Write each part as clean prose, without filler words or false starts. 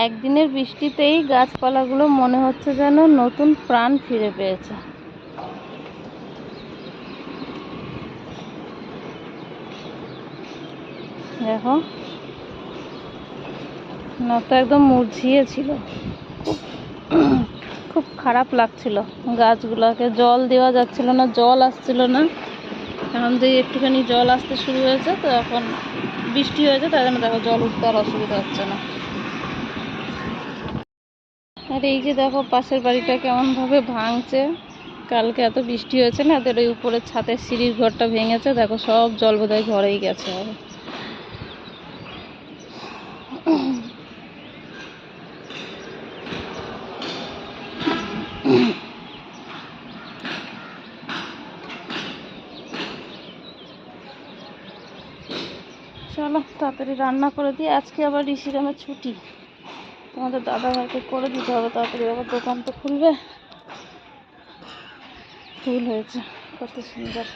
একদিনের বৃষ্টিতেই গাছপালাগুলো মনে হচ্ছে যেন নতুন প্রাণ ফিরে পেয়েছে। দেখো, না তো একদম মুরঝিয়ে ছিল, খুব খারাপ লাগছিল। গাছগুলোকে জল দেওয়া যাচ্ছিল না, জল আসছিল না। এখন যে একটুখানি জল আসতে শুরু হয়েছে, তো এখন বৃষ্টি হয়েছে, তাই জন্য দেখো জল উঠতে আর অসুবিধা হচ্ছে না। আর এই যে দেখো পাশের বাড়িটা কেমনভাবে ভাঙছে। কালকে এত বৃষ্টি হয়েছে না, এদের ওই উপরের ছাদের সিঁড়ির ঘরটা ভেঙেছে। দেখো সব জল বোধহয় ঘরেই গেছে। আর চলো তাড়াতাড়ি রান্না করে দিই। আজকে আবার ঋষিরামের ছুটি, তোমাদের দাদা ভাইকে করে দিতে হবে তাড়াতাড়ি, আবার দোকান তো খুলবে। ফুল হয়েছে কত সুন্দর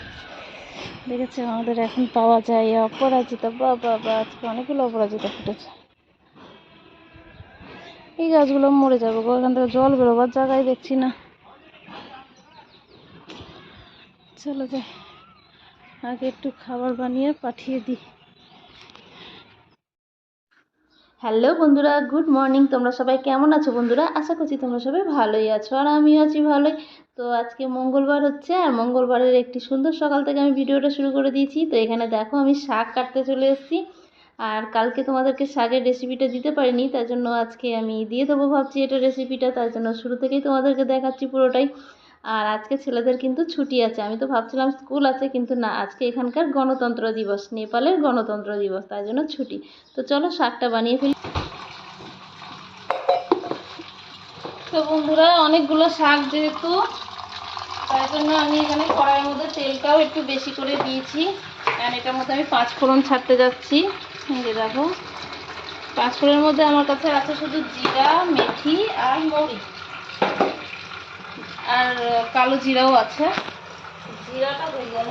দেখেছে। আমাদের এখন পাওয়া যায় অপরাজিতা। বাবা, আজকে অনেকগুলো অপরাজিতা ফুটেছে। এই গাছগুলো মরে যাবে গো, এখান থেকে জল বেরোবার জায়গায় দেখছি না। চলো যাই, আগে একটু খাবার বানিয়ে পাঠিয়ে দিই। হ্যালো বন্ধুরা, গুড মর্নিং। তোমরা সবাই কেমন আছো বন্ধুরা? আশা করছি তোমরা সবাই ভালোই আছো, আর আমিও আছি ভালোই। তো আজকে মঙ্গলবার হচ্ছে, আর মঙ্গলবারের একটি সুন্দর সকাল থেকে আমি ভিডিওটা শুরু করে দিয়েছি। তো এখানে দেখো আমি শাক কাটতে চলে এসেছি। আর কালকে তোমাদেরকে শাকের রেসিপিটা দিতে পারিনি, তাই জন্য আজকে আমি দিয়ে দেবো ভাবছি এটা রেসিপিটা, তাই জন্য শুরু থেকেই তোমাদেরকে দেখাচ্ছি পুরোটাই। আর আজকে ছেলেদের কিন্তু ছুটি আছে। আমি তো ভাবছিলাম স্কুল আছে, কিন্তু না, আজকে এখানকার গণতন্ত্র দিবস, নেপালের গণতন্ত্র দিবস, তাই জন্য ছুটি। তো চলো শাকটা বানিয়ে ফেলি। তো বন্ধুরা, অনেকগুলো শাক যেহেতু, তাই জন্য আমি এখানে কড়াইয়ের মধ্যে তেলটাও একটু বেশি করে দিয়েছি। আর এটার মধ্যে আমি 5 ফোড়ন ছাড়তে যাচ্ছি। এই যে দেখো, 5 ফোড়নের মধ্যে আমার কাছে আছে শুধু জিরা, মেথি আর মৌরি, আর কালো জিরাও আছে। জিরাটা হয়ে গেল।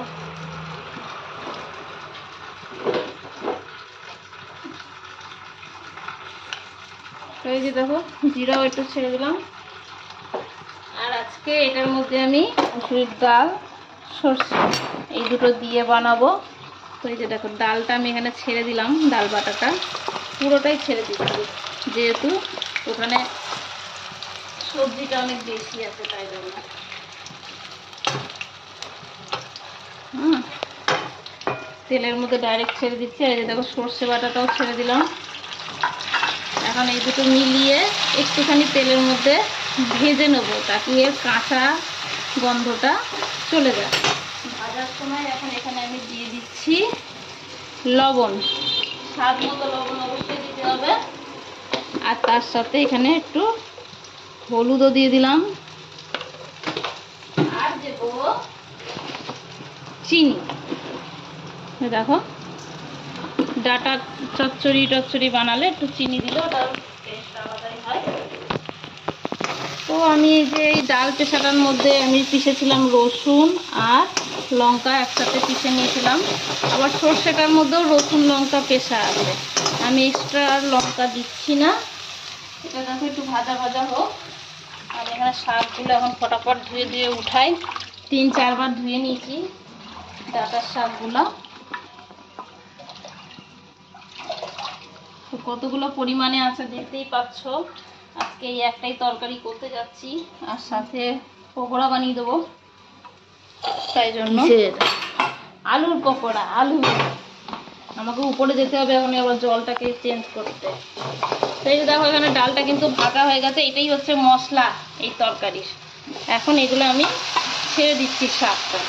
তো এই যে দেখো, জিরাও একটু ছেড়ে দিলাম। আর আজকে এটার মধ্যে আমি মুসুরির ডাল, সরষে, এই দুটো দিয়ে বানাবো। তো এই যে দেখো, ডালটা আমি এখানে ছেড়ে দিলাম, ডাল বাটাটা পুরোটাই ছেড়ে দিচ্ছি, যেহেতু ওখানে সবজিটা অনেক বেশি আছে, তাই জন্য। তেলের মধ্যে ডাইরেক্ট ছেড়ে দিচ্ছি। আর এই যে দেখো, সর্ষে বাটাটাও ছেড়ে দিলাম। এখন এই দুটো মিলিয়ে একটুখানি তেলের মধ্যে ভেজে নেবো, তাকে এর কাঁচা গন্ধটা চলে যায়। ভাজার সময় এখন এখানে আমি দিয়ে দিচ্ছি লবণ, স্বাদ মতো লবণ অবশ্যই দিতে হবে। আর তার সাথে এখানে একটু হলুদও দিয়ে দিলাম, আর দেবো চিনি। দেখো, ডাটা চচ্চড়ি বানালে একটু চিনি দিলে ওটার টেস্ট আলাদাই হয়। তো আমি এই যে এই ডাল পেশাটার মধ্যে আমি পিষেছিলাম রসুন আর লঙ্কা, একসাথে পিষে নিয়েছিলাম। আবার সর্ষেটার মধ্যেও রসুন লঙ্কা পেশা আছে, আমি এক্সট্রা আর লঙ্কা দিচ্ছি না। এটা দেখো একটু ভাজা ভাজা হোক। আমি এখানে শাকগুলো এখন ফটাফট ধুয়ে উঠাই। 3-4 বার ধুয়ে নিয়েছি ডাটার শাকগুলো। তো কতগুলো পরিমাণে আছে দেখতেই পাচ্ছ। আজকে এই একটাই তরকারি করতে যাচ্ছি, আর সাথে পকোড়া বানিয়ে দেবো, তাই জন্য আলুর পকোড়া। আলু, আমাকে উপরে যেতে হবে এখন আবার জলটাকে চেঞ্জ করতে। তো এই যে দেখো, এখানে ডালটা কিন্তু ভাজা হয়ে গেছে, এটাই হচ্ছে মশলা এই তরকারির। এখন এগুলো আমি ছেড়ে দিচ্ছি শাকটা।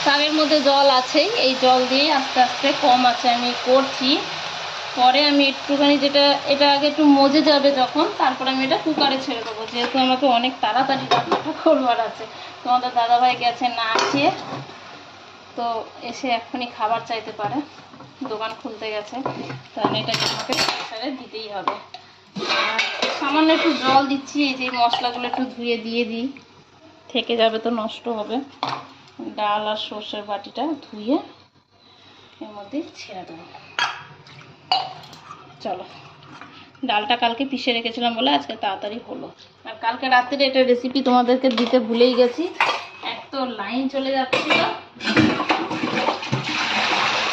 শাকের মধ্যে জল আছেই, এই জল দিয়ে আস্তে আস্তে কম আছে আমি করছি। পরে আমি একটুখানি এটা আগে একটু মজে যাবে যখন, তারপর আমি এটা কুকারে ছেড়ে দেবো, যেহেতু আমাকে অনেক তাড়াতাড়ি রান্নাটা করবার আছে। তোমাদের দাদাভাই গেছে না খেয়ে, তো এসে এক্ষুনি খাবার চাইতে পারে, দোকান খুলতে গেছে, তাহলে এটা আমাকে প্রেসারে দিতেই হবে। আর সামান্য একটু জল দিচ্ছি, এই যে মশলাগুলো একটু ধুয়ে দিয়ে দিই, থেকে যাবে তো নষ্ট হবে। ডাল আর সর্ষের বাটিটা ধুয়ে এর মধ্যে ছেড়ে দেবো। চলো ডালটা কালকে পিষে রেখেছিলাম বলে আজকে তাড়াতাড়ি হলো। আর কালকে রাত্রে এটা রেসিপি তোমাদেরকে দিতে ভুলেই গেছি, এক তো লাইন চলে যাচ্ছিল,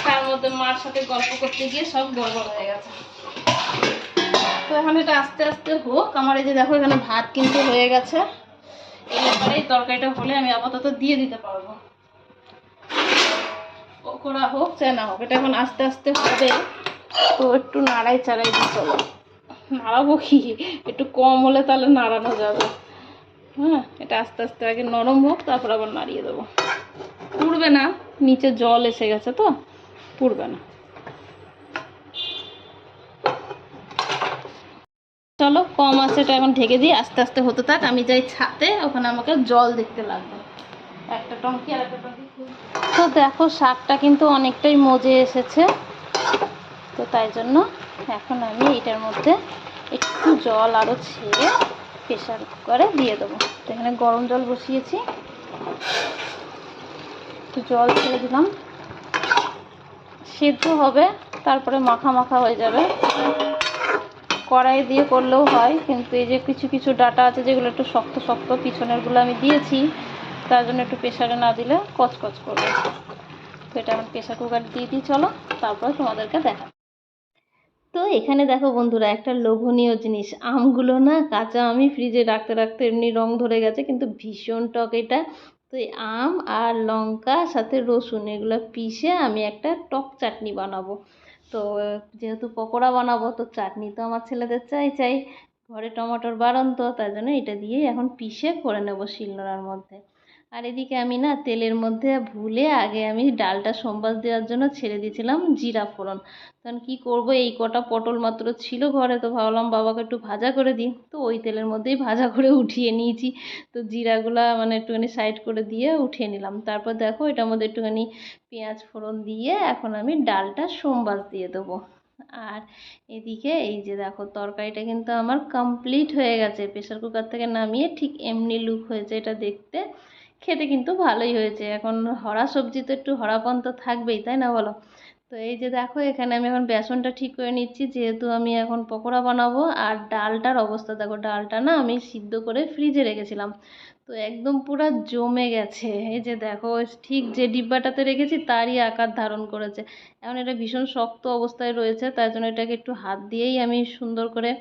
তার মধ্যে মার সাথে গল্প করতে গিয়ে সব গড়বড় হয়ে গেছে। তো এখন এটা আস্তে আস্তে হোক। আমার এই যে দেখো এখানে ভাত কিন্তু হয়ে গেছে, এবারে এই তরকারিটা হলে আমি আপাতত দিয়ে দিতে পারবো। পকোড়া হোক চাই না হোক, এটা এখন আস্তে আস্তে হবে। তো একটু নাড়াই চাড়াই দিই, চলো নাড়াবো কি, একটু কম হলে তাহলে নাড়ানো যাবে। হ্যাঁ, এটা আস্তে আস্তে আগে নরম হোক, তারপর আবার নাড়িয়ে দেবো। পুড়বে না, নিচে জল এসে গেছে তো পুড়বে না। চলো কম আছে, এটা এখন ঢেকে দিই, আস্তে আস্তে হতে থাক। আমি যাই ছাদে, ওখানে আমাকে জল দেখতে লাগবে, একটা টঙ্কি আর একটা টঙ্কি। তো দেখো শাকটা কিন্তু অনেকটাই মজে এসেছে, তো তাই জন্য এখন আমি এটার মধ্যে একটু জল আরও ছেড়ে প্রেশার কুকারে দিয়ে দেবো। তো এখানে গরম জল বসিয়েছি, একটু জল ছেড়ে দিলাম, সেদ্ধ হবে, তারপরে মাখা মাখা হয়ে যাবে। কড়াই দিয়ে করলেও হয়, কিন্তু এই যে কিছু কিছু ডাটা আছে যেগুলো একটু শক্ত শক্ত, পিছনেরগুলো আমি দিয়েছি, তার জন্য একটু প্রেশারে না দিলে কচকচ করবে। তো এটা এখন প্রেশার কুকারে দিয়ে দিই, চলো তারপরে তোমাদেরকে দেখা। তো এখানে দেখো বন্ধুরা, একটা লোভনীয় জিনিস, আমগুলো না কাঁচা আমি ফ্রিজে রাখতে রাখতে এমনি রং ধরে গেছে, কিন্তু ভীষণ টক এটা। তো এই আম আর লঙ্কা সাথে রসুন এগুলো পিষে আমি একটা টক চাটনি বানাবো। তো যেহেতু পকোড়া বানাবো, তো চাটনি তো আমার ছেলেদের চাই, ঘরে টমেটোর বাড়ন্ত, তাই জন্য এটা দিয়েই এখন পিষে করে নেব শিলনোড়ার মধ্যে। আর এদিকে আমি না তেলের মধ্যে ভুলে আগে আমি ডালটা সম্বাস দেওয়ার জন্য ছেড়ে দিয়েছিলাম জিরা ফোড়ন। কারণ কী করবো, এই কটা পটল মাত্র ছিল ঘরে, তো ভাবলাম বাবাকে একটু ভাজা করে দিই, তো ওই তেলের মধ্যেই ভাজা করে উঠিয়ে নিয়েছি। তো জিরাগুলা মানে একটুখানি সাইড করে দিয়ে উঠিয়ে নিলাম। তারপর দেখো এটার মধ্যে একটুখানি পেঁয়াজ ফোড়ন দিয়ে এখন আমি ডালটা সম্বাস দিয়ে দেবো। আর এদিকে এই যে দেখো তরকারিটা কিন্তু আমার কমপ্লিট হয়ে গেছে, প্রেশার কুকার থেকে নামিয়ে ঠিক এমনি লুক হয়েছে এটা দেখতে। খেতে কিন্তু ভালোই হয়েছে। এখন হরা সবজি তো একটু হরাপন তো থাকবেই, তাই না বলো? তো এই যে দেখো এখানে আমি এখন বেসনটা ঠিক করে নিচ্ছি, যেহেতু আমি এখন পকোড়া বানাবো। আর ডালটার অবস্থা দেখো, ডালটা না আমি সিদ্ধ করে ফ্রিজে রেখেছিলাম, তো একদম পুরো জমে গেছে। এই যে দেখো ঠিক যে ডিব্বাটাতে রেখেছি তারই আকার ধারণ করেছে। এখন এটা ভীষণ শক্ত অবস্থায় রয়েছে, তাই জন্য এটাকে একটু হাত দিয়েই আমি সুন্দর করে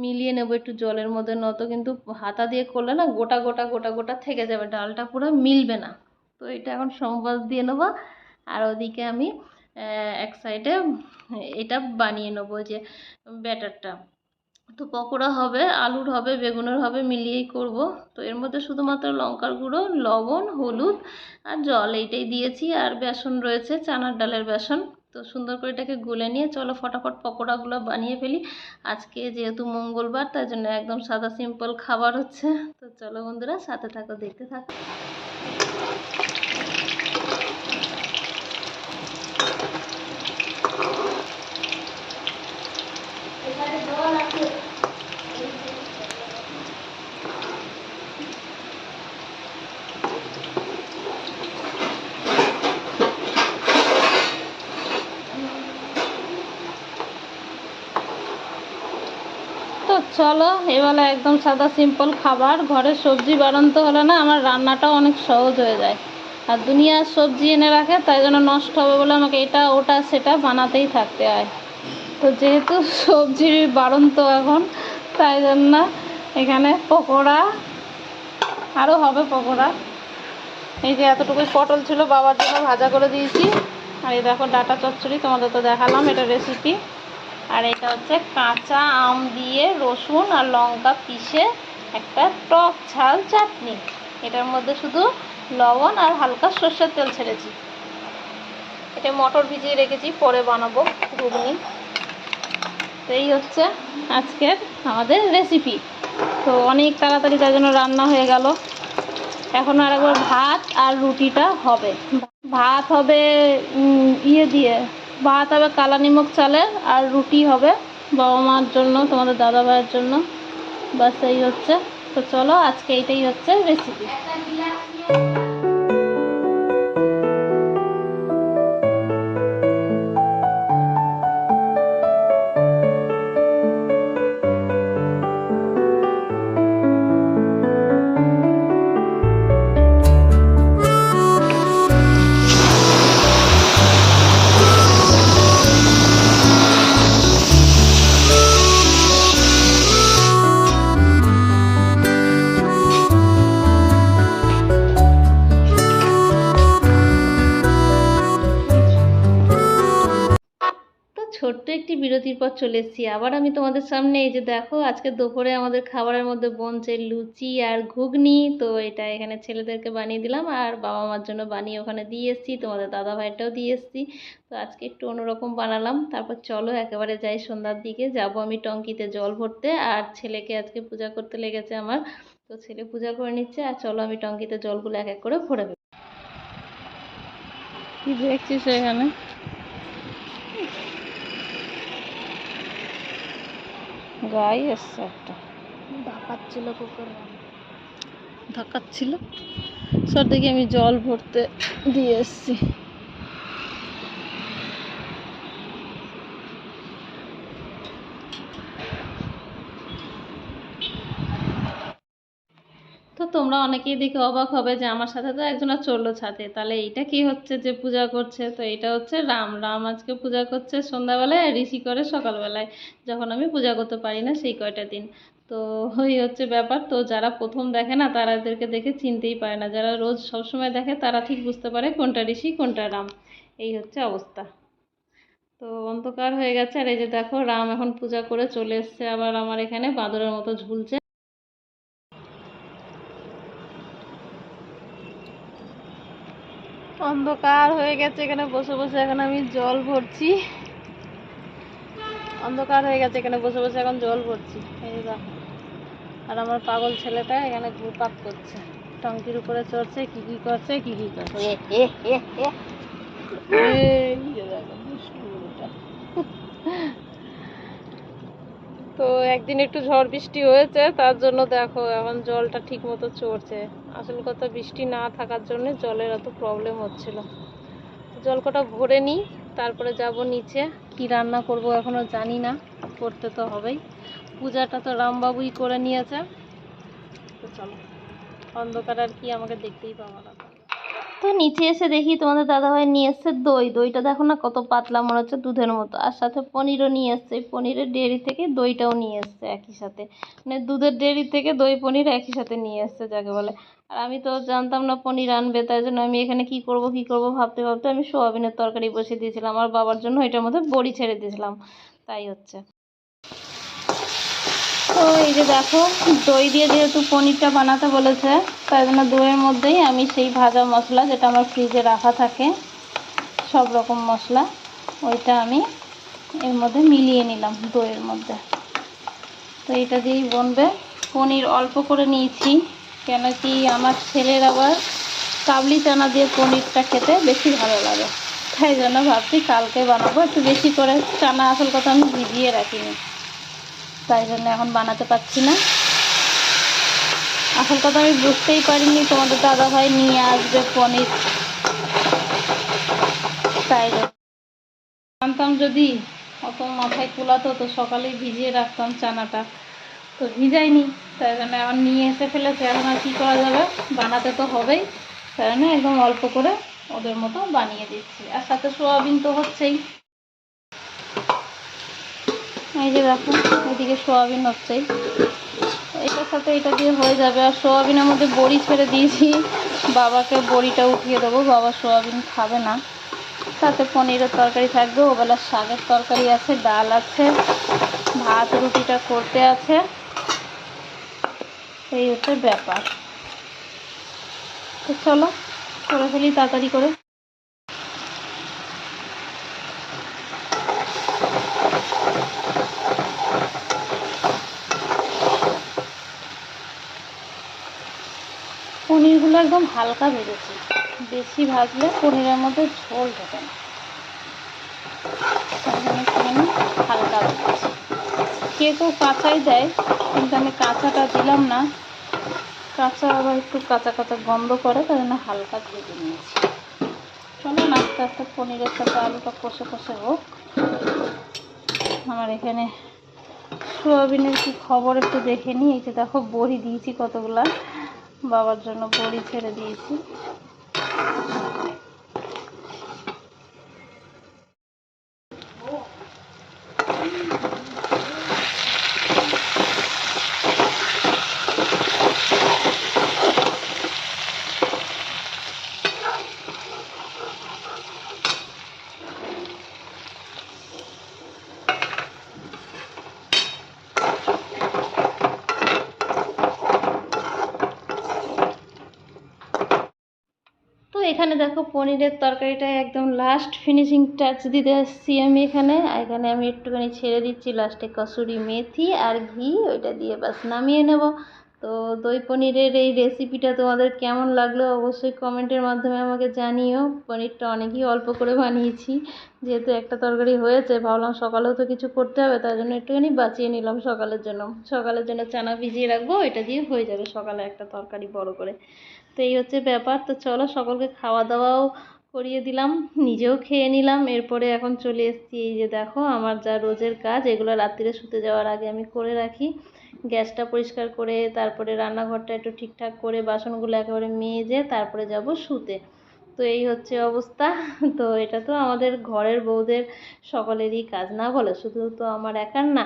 মিলিয়ে নেবো একটু জলের মধ্যে, নয়তো কিন্তু হাতা দিয়ে করলে না গোটা গোটা গোটা গোটা থেকে যাবে, ডালটা পুরো মিলবে না। তো এটা এখন সম্বাস দিয়ে নেবো। আর ওদিকে আমি এক সাইডে এটা বানিয়ে নেবো, যে ব্যাটারটা। তো পকোড়া হবে, আলুর হবে, বেগুনের হবে, মিলিয়েই করব। তো এর মধ্যে শুধুমাত্র লঙ্কার গুঁড়ো, লবণ, হলুদ আর জল এইটাই দিয়েছি, আর বেসন রয়েছে, চানার ডালের বেসন। তো সুন্দর করে এটাকে গুলে নিয়ে চলো ফটাফট পকোড়াগুলো বানিয়ে ফেলি। আজকে যেহেতু মঙ্গলবার, তাই জন্য একদম সাদা সিম্পল খাবার হচ্ছে। তো চলো বন্ধুরা সাথে থাকো, দেখতে থাকো। তো চলো এবেলা একদম সাদা সিম্পল খাবার, ঘরে সবজি বাড়ন্ত হলে না আমার রান্নাটাও অনেক সহজ হয়ে যায়। আর দুনিয়ার সবজি এনে রাখে, তাই জন্য নষ্ট হবে বলে আমাকে এটা ওটা সেটা বানাতেই থাকতে হয়। তো যেহেতু সবজির বাড়ন্ত এখন, তাই জন্য এখানে পকোড়া আরও হবে পকোড়া। এই যে এতটুকুই পটল ছিল বাবার জন্য ভাজা করে দিয়েছি। আর এই দেখো ডাটা চচ্চড়ি, তোমাদের তো দেখালাম এটা রেসিপি। আর এটা হচ্ছে কাঁচা আম দিয়ে রসুন আর লঙ্কা পিষে একটা টক ঝাল চাটনি। এটার মধ্যে শুধু লবণ আর হালকা সর্ষের তেল ছেড়েছি। এটা মটর ভিজিয়ে রেখেছি, পরে বানাবো ঘুগনি। তো এই হচ্ছে আজকের আমাদের রেসিপি। তো অনেক তাড়াতাড়ি তার জন্য রান্না হয়ে গেল। এখন আর একবার ভাত আর রুটিটা হবে। ভাত হবে ইয়ে দিয়ে, ভাত হবে কালা নিমক চালের, আর রুটি হবে বাবা মার জন্য, তোমাদের দাদা ভাইয়ের জন্য। বাস এই হচ্ছে। তো চলো আজকে এইটাই হচ্ছে রেসিপি। পর চলে এসেছি আবার আমি তোমাদের সামনে। এই যে দেখো আজকে দুপুরে আমাদের খাবারের মধ্যে বনছে লুচি আর ঘুগনি। তো এটা এখানে ছেলেদেরকে বানিয়ে দিলাম আর বাবা মার জন্য বানিয়ে ওখানে দিয়ে এসেছি, তোমাদের দাদা ভাইটাও দিয়ে এসেছি। তো আজকে একটু অন্যরকম বানালাম। তারপর চলো একেবারে যাই, সন্ধ্যার দিকে যাব আমি টঙ্কিতে জল ভরতে। আর ছেলেকে আজকে পূজা করতে লেগেছে আমার, তো ছেলে পূজা করে নিচ্ছে। আর চলো আমি টঙ্কিতে জলগুলো এক এক করে ভরে দেবো। কি দেখছিস এখানে? গাই এসছে একটা, ধাক্কাচ্ছিল কুকুর, ধাক্কাচ্ছিল। সর দেখি আমি জল ভরতে দিয়ে এসছি। তো তোমরা অনেকেই দেখে অবাক হবে যে আমার সাথে তো একজনা চললো ছাদে, তাহলে এইটা কি হচ্ছে যে পূজা করছে? তো এটা হচ্ছে রাম। রাম আজকে পূজা করছে সন্ধ্যাবেলায়, আর ঋষি করে সকালবেলায়, যখন আমি পূজা করতে পারি না সেই কয়টা দিন। তো ওই হচ্ছে ব্যাপার। তো যারা প্রথম দেখে না তারা এদেরকে দেখে চিনতেই পারে না, যারা রোজ সবসময় দেখে তারা ঠিক বুঝতে পারে কোনটা ঋষি কোনটা রাম। এই হচ্ছে অবস্থা। তো অন্ধকার হয়ে গেছে, আর এই যে দেখো রাম এখন পূজা করে চলে এসছে আবার আমার এখানে বাঁদরের মতো ঝুলছে। অন্ধকার হয়ে গেছে, এখানে বসে বসে এখন আমি জল ভরছি। অন্ধকার হয়ে গেছে, এখানে বসে বসে এখন জল ভরছি। এই দেখো, আর আমার পাগল ছেলেটা এখানে ঘুরপাক করছে, টঙ্কির উপরে চড়ছে, কি কি করছে কি কি করছে। এই যে দেখো দুষ্টুটা। তো একদিন একটু ঝড় বৃষ্টি হয়েছে, তার জন্য দেখো এখন জলটা ঠিক মতো চড়ছে। আসল কথা বৃষ্টি না থাকার জন্য জলের এত প্রবলেম হচ্ছিল। জল কটা ভরে নিই, তারপরে যাব নিচে। কি রান্না করব এখনো জানি না, করতে তো হবেই। পূজাটা তো রামবাবুই করে নিয়েছে। তো চলো, অন্ধকার আর কি আমাকে দেখতেই পাবো না। তো নিচে এসে দেখি তোমাদের দাদাভাই নিয়ে এসছে দই। দইটা দেখো না কত পাতলা, মনে হচ্ছে দুধের মতো। আর সাথে পনিরও নিয়ে এসছে, পনিরের ডেয়ারি থেকে দইটাও নিয়ে এসছে একই সাথে। মানে দুধের ডেয়ারি থেকে দই পনির একই সাথে নিয়ে এসছে যাকে বলে। আর আমি তো জানতাম না পনির আনবে, তাই জন্য আমি এখানে কি করব ভাবতে ভাবতে আমি সোয়াবিনের তরকারি বসিয়ে দিয়েছিলাম। আর বাবার জন্য এটার মধ্যে বড়ি ছেড়ে দিয়েছিলাম। তাই হচ্ছে। তো এই যে দেখো, দই দিয়ে যেহেতু পনিরটা বানাতে বলেছে, তাই জন্য দইয়ের মধ্যেই আমি সেই ভাজা মশলা যেটা আমার ফ্রিজে রাখা থাকে, সব রকম মশলা, ওইটা আমি এর মধ্যে মিলিয়ে নিলাম দইয়ের মধ্যে। তো এটা দিয়েই বনবে। পনির অল্প করে নিয়েছি, কেন কি আমার ছেলের আবার কাবলি চানা দিয়ে পনিরটা খেতে বেশি ভালো লাগে। তাই জন্য ভাবছি কালকে বানাবো একটু বেশি করে। চানা আসল কথা আমি ভিজিয়ে রাখিনি, তাই জন্য এখন বানাতে পারছি না। আসল কথা আমি বুঝতেই পারিনি তোমাদের দাদাভাই নিয়ে আসবে পনির, তাই জানতাম যদি অত মাথায় কুলাতো তো সকালেই ভিজিয়ে রাখতাম চানাটা। তো ভিজাইনি, তাই জন্য এখন নিয়ে এসে ফেলেছে। এখন আর কী করা যাবে, বানাতে তো হবেই। তাই জন্য একদম অল্প করে ওদের মতো বানিয়ে দিচ্ছি। আর সাথে সোয়াবিন তো হচ্ছেই। এই যে দেখো এদিকে সোয়াবিন হচ্ছেই, এটার সাথে এটা দিয়ে হয়ে যাবে। আর সোয়াবিনের মধ্যে বড়ি ছেড়ে দিয়েছি, বাবাকে বড়িটা উঠিয়ে দেবো, বাবা সোয়াবিন খাবে না। সাথে পনিরের তরকারি থাকবে, ওবেলা শাকের তরকারি আছে, ডাল আছে, ভাত রুটিটা করতে আছে। এই হচ্ছে ব্যাপার। তো চলো করে ফেলি তাড়াতাড়ি করে। পনিরগুলো একদম হালকা ভেজেছি, বেশি ভাজলে পনিরের মধ্যে ঝোল ঢোকে না, তাই জন্য আমি হালকা ভেজেছি। কেউ কাঁচাই দেয়, কিন্তু আমি কাঁচাটা দিলাম না, কাঁচা আবার একটু কাঁচা কাঁচা গন্ধ করে, তাই জন্য হালকা ভেজে নিয়েছি। চলো আস্তে আস্তে পনিরের সাথে আলুটা কষে কষে হোক। আমার এখানে সোয়াবিনের কি খবর একটু দেখে নিই। এই যে দেখো বড়ি দিয়েছি কতগুলা, বাবার জন্য বড়ি ছেড়ে দিয়েছি। এখানে দেখো পনিরের তরকারিটা একদম লাস্ট ফিনিশিং টাচ দিতে আসছি আমি এখানে। এখানে আমি একটুখানি ছেড়ে দিচ্ছি লাস্টে কসুরি মেথি আর ঘি, ওইটা দিয়ে বাস নামিয়ে নেব। তো দই পনিরের এই রেসিপিটা তোমাদের কেমন লাগলো অবশ্যই কমেন্টের মাধ্যমে আমাকে জানিও। পনিরটা অনেকই অল্প করে বানিয়েছি, যেহেতু একটা তরকারি হয়েছে, ভাবলাম সকালেও তো কিছু করতে হবে, তার জন্য একটুখানি বাঁচিয়ে নিলাম সকালের জন্য চানা ভিজিয়ে রাখবো, এটা দিয়ে হয়ে যাবে সকালে একটা তরকারি বড় করে। তো এই হচ্ছে ব্যাপার। তো চলো সকলকে খাওয়া দাওয়াও করিয়ে দিলাম, নিজেও খেয়ে নিলাম। এরপরে এখন চলে এসেছি, এই যে দেখো আমার যা রোজের কাজ, এগুলো রাত্রিরে শুতে যাওয়ার আগে আমি করে রাখি। গ্যাসটা পরিষ্কার করে, তারপরে রান্নাঘরটা একটু ঠিকঠাক করে, বাসনগুলো একেবারে মেজে তারপরে যাব শুতে। তো এই হচ্ছে অবস্থা। তো এটা তো আমাদের ঘরের বউদের সকলেরই কাজ, না বলো? শুধু তো আমার একার না।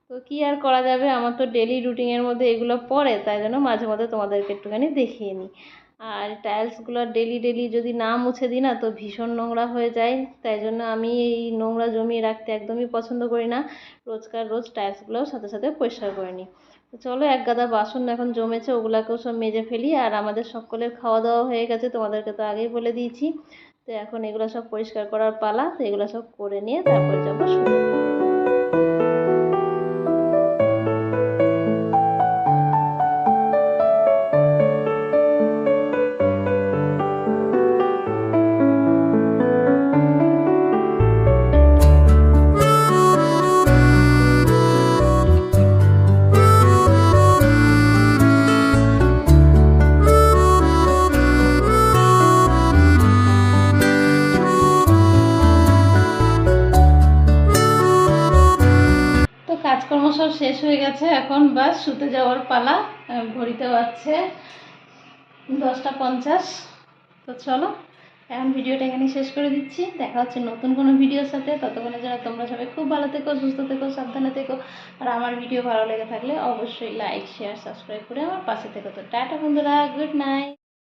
তো কী আর করা যাবে, আমার তো ডেলি রুটিনের মধ্যে এগুলো পড়ে, তাই জন্য মাঝে মধ্যে তোমাদেরকে একটুখানি দেখিয়ে নিই। আর টাইলসগুলো ডেলি ডেলি যদি না মুছে দিই না, তো ভীষণ নোংরা হয়ে যায়। তাই জন্য আমি এই নোংরা জমিয়ে রাখতে একদমই পছন্দ করি না। রোজকার রোজ টাইলসগুলোও সাথে সাথে পরিষ্কার করে নিই। তো চলো, এক গাদা বাসন এখন জমেছে, ওগুলাকেও সব মেজে ফেলি। আর আমাদের সকলের খাওয়া দাওয়া হয়ে গেছে, তোমাদেরকে তো আগেই বলে দিয়েছি। তো এখন এগুলো সব পরিষ্কার করার পালা। তো এগুলো সব করে নিয়ে তারপর যাবো শুতে। তো কাজকর্ম সব শেষ হয়ে গেছে, এখন বাস শুতে যাওয়ার পালা। ঘড়িতে বাজছে 10টা 50। তো চলো, এখন ভিডিওটা এখানেই শেষ করে দিচ্ছি। দেখা হচ্ছে নতুন কোনো ভিডিওর সাথে। ততক্ষণের জন্য তোমরা সবাই খুব ভালো থেকো, সুস্থ থেকো, সাবধানে থেকো। আর আমার ভিডিও ভালো লেগে থাকলে অবশ্যই লাইক, শেয়ার, সাবস্ক্রাইব করে আমার পাশে থেকো। তো টাটা বন্ধুরা, গুড নাইট।